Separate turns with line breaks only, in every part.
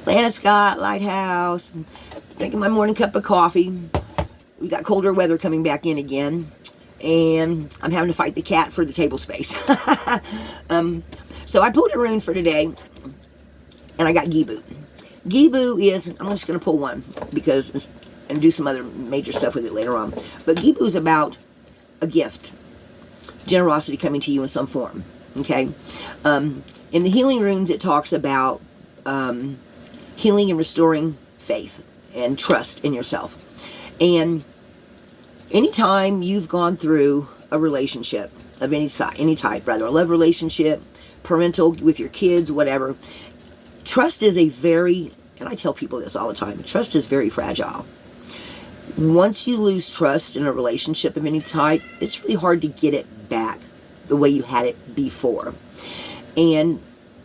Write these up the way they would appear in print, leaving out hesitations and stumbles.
Atlanta Scott Lighthouse, drinking my morning cup of coffee. We got colder weather coming back in again, and I'm having to fight the cat for the table space. So I pulled a rune for today, and I got Gibu. Gibu is, I'm just going to pull one because, and do some other major stuff with it later on. But Gibu is about a gift, generosity coming to you in some form. Okay, in the healing runes, it talks about healing and restoring faith and trust in yourself. And anytime you've gone through a relationship of any type, rather a love relationship, parental, with your kids, whatever, trust is a very, and I tell people this all the time, trust is very fragile. Once you lose trust in a relationship of any type, it's really hard to get it back the way you had it before. And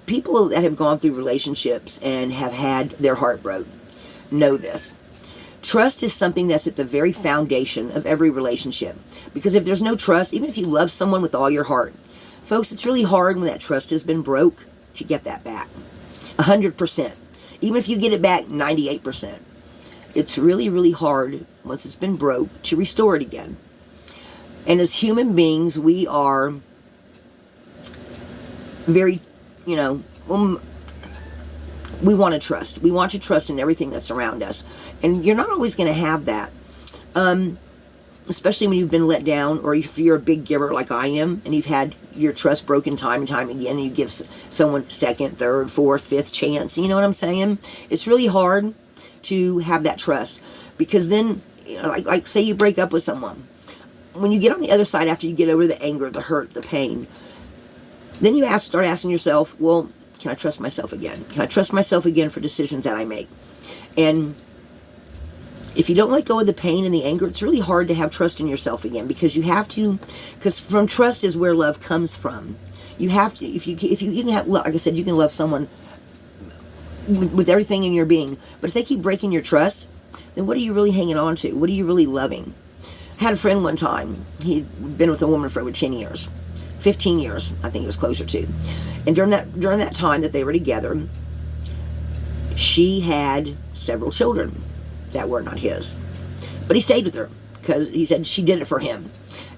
people that have gone through relationships and have had their heart broke know this. Trust is something that's at the very foundation of every relationship. Because if there's no trust, even if you love someone with all your heart, folks, it's really hard when that trust has been broke to get that back. 100%. Even if you get it back 98%. It's really, really hard once it's been broke to restore it again. And as human beings, we are very, we want to trust. We want to trust in everything that's around us. And you're not always going to have that. Especially when you've been let down, or if you're a big giver like I am, and you've had your trust broken time and time again, and you give someone second, third, fourth, fifth chance. You know what I'm saying? It's really hard to have that trust. Because then, like say you break up with someone. When you get on the other side, after you get over the anger, the hurt, the pain, then you start asking yourself, well, can I trust myself again? Can I trust myself again for decisions that I make? And if you don't let go of the pain and the anger, it's really hard to have trust in yourself again, because you have to, because from trust is where love comes from. You have to, if you can have, like I said, you can love someone with everything in your being, but if they keep breaking your trust, then what are you really hanging on to? What are you really loving? I had a friend one time, he'd been with a woman for over 10 years. 15 years, I think it was closer to. And during that time that they were together, she had several children that were not his. But he stayed with her because he said she did it for him.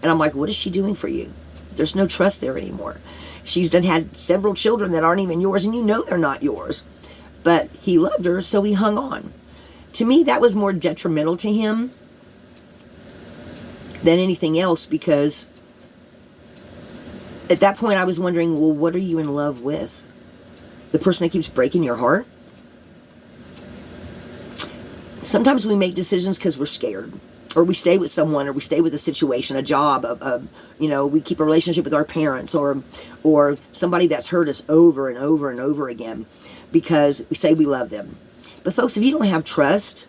And I'm like, what is she doing for you? There's no trust there anymore. She's had several children that aren't even yours, and you know they're not yours. But he loved her, so he hung on. To me, that was more detrimental to him than anything else, because at that point I was wondering, well, what are you in love with? The person that keeps breaking your heart? Sometimes we make decisions because we're scared, or we stay with someone, or we stay with a situation, a job, we keep a relationship with our parents, or somebody that's hurt us over and over and over again because we say we love them. But folks, if you don't have trust,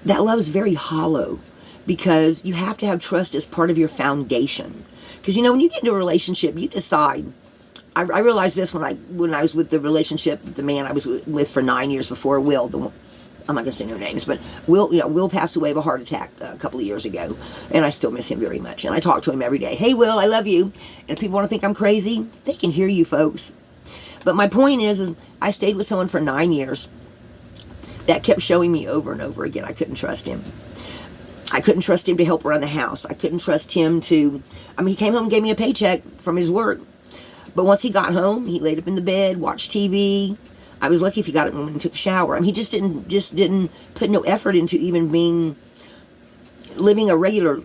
that love is very hollow, because you have to have trust as part of your foundation. Because when you get into a relationship, you decide. I realized this when I was with the relationship, the man I was with for 9 years before, Will. I'm not going to say no names, but Will passed away of a heart attack a couple of years ago, and I still miss him very much. And I talk to him every day. Hey, Will, I love you. And if people want to think I'm crazy, they can hear you, folks. But my point is I stayed with someone for 9 years that kept showing me over and over again I couldn't trust him. I couldn't trust him to help around the house. I couldn't trust him to, he came home and gave me a paycheck from his work. But once he got home, he laid up in the bed, watched TV. I was lucky if he got it when he took a shower. He just didn't put no effort into even living a regular,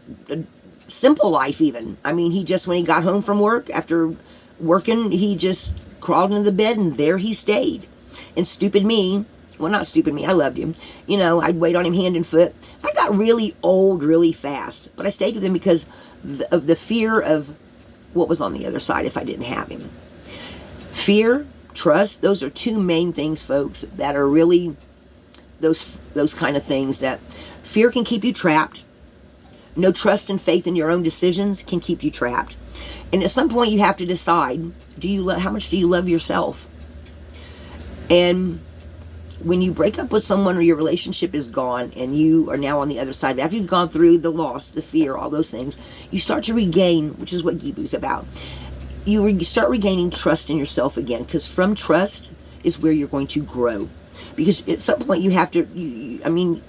simple life even. He just, when he got home from work, after working, he just crawled into the bed and there he stayed. And stupid me, well, not stupid me, I loved him. I'd wait on him hand and foot. I got really old really fast, but I stayed with him because of the fear of what was on the other side if I didn't have him. Fear, trust, those are two main things, folks, that are really those kind of things that fear can keep you trapped. No trust and faith in your own decisions can keep you trapped. And at some point you have to decide, how much do you love yourself? And when you break up with someone or your relationship is gone and you are now on the other side, after you've gone through the loss, the fear, all those things, you start to regain, which is what Gibu's about. You start regaining trust in yourself again, because from trust is where you're going to grow. Because at some point you have to, I mean,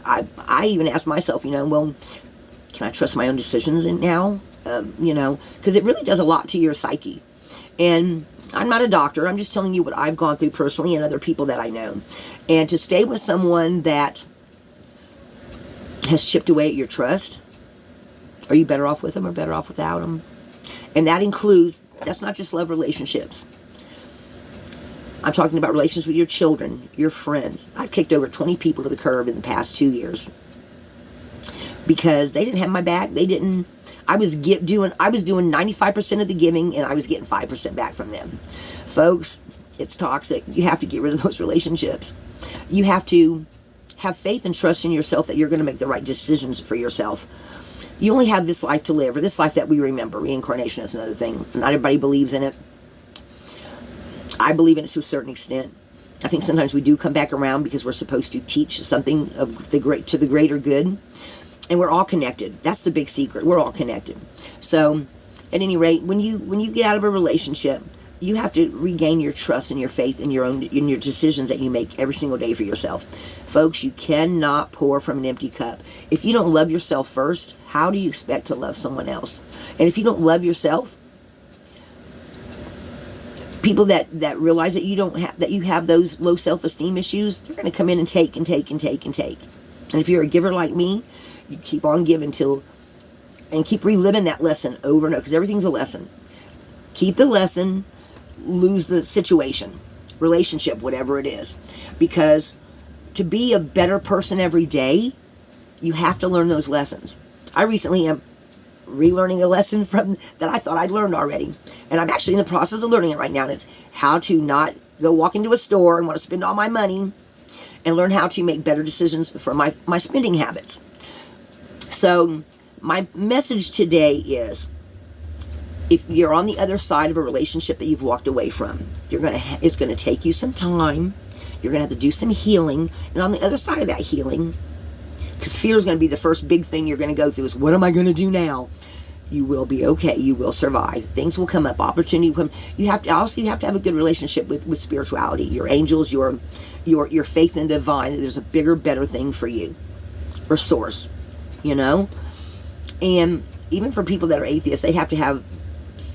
I even ask myself, well, can I trust my own decisions now? Because it really does a lot to your psyche. And I'm not a doctor. I'm just telling you what I've gone through personally and other people that I know. And to stay with someone that has chipped away at your trust, are you better off with them or better off without them? And that includes, that's not just love relationships. I'm talking about relations with your children, your friends. I've kicked over 20 people to the curb in the past 2 years because they didn't have my back. I was doing 95% of the giving, and I was getting 5% back from them. Folks, it's toxic. You have to get rid of those relationships. You have to have faith and trust in yourself that you're going to make the right decisions for yourself. You only have this life to live, or this life that we remember. Reincarnation is another thing. Not everybody believes in it. I believe in it to a certain extent. I think sometimes we do come back around because we're supposed to teach something of the greater good. And we're all connected. That's the big secret. We're all connected. So, at any rate, when you get out of a relationship, you have to regain your trust and your faith in your decisions that you make every single day for yourself. Folks, you cannot pour from an empty cup. If you don't love yourself first, how do you expect to love someone else? And if you don't love yourself, people that realize that you have those low self-esteem issues, they're going to come in and take and take and take and take. And if you're a giver like me, you keep on giving and keep reliving that lesson over and over, because everything's a lesson. Keep the lesson, lose the situation, relationship, whatever it is. Because to be a better person every day, you have to learn those lessons. I recently am relearning a lesson that I thought I'd learned already. And I'm actually in the process of learning it right now. And it's how to not go walk into a store and want to spend all my money, and learn how to make better decisions for my spending habits. So my message today is, if you're on the other side of a relationship that you've walked away from, it's going to take you some time. You're going to have to do some healing. And on the other side of that healing, because fear is going to be the first big thing you're going to go through, is what am I going to do now? You will be okay. You will survive. Things will come up. Opportunity will come. You have to have a good relationship with spirituality, your angels, your faith in divine. That there's a bigger, better thing for you, or source, And even for people that are atheists, they have to have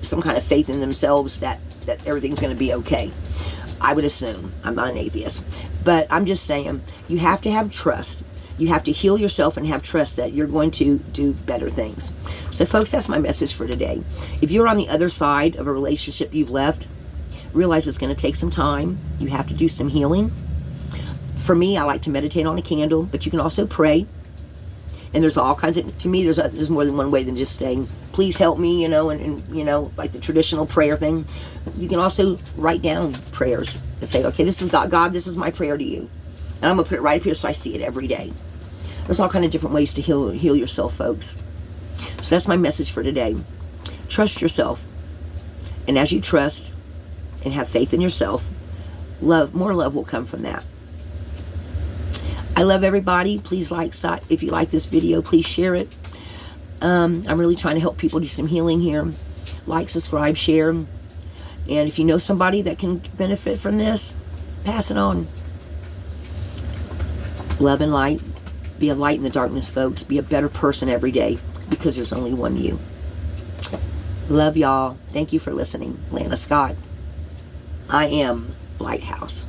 some kind of faith in themselves that everything's going to be okay. I would assume. I'm not an atheist, but I'm just saying, you have to have trust. You have to heal yourself and have trust that you're going to do better things. So folks, that's my message for today. If you're on the other side of a relationship you've left, realize it's going to take some time. You have to do some healing. For me, I like to meditate on a candle, but you can also pray. And there's all kinds of, to me, there's more than one way than just saying, please help me, and like the traditional prayer thing. You can also write down prayers and say, okay, this is God, this is my prayer to you. And I'm going to put it right up here so I see it every day. There's all kinds of different ways to heal yourself, folks. So that's my message for today. Trust yourself. And as you trust and have faith in yourself, more love will come from that. I love everybody. Please if you like this video, please share it. I'm really trying to help people do some healing here. Like, subscribe, share. And if you know somebody that can benefit from this, pass it on. Love and light. Be a light in the darkness, folks. Be a better person every day, because there's only one you. Love y'all. Thank you for listening. Lana Scott. I am Lighthouse.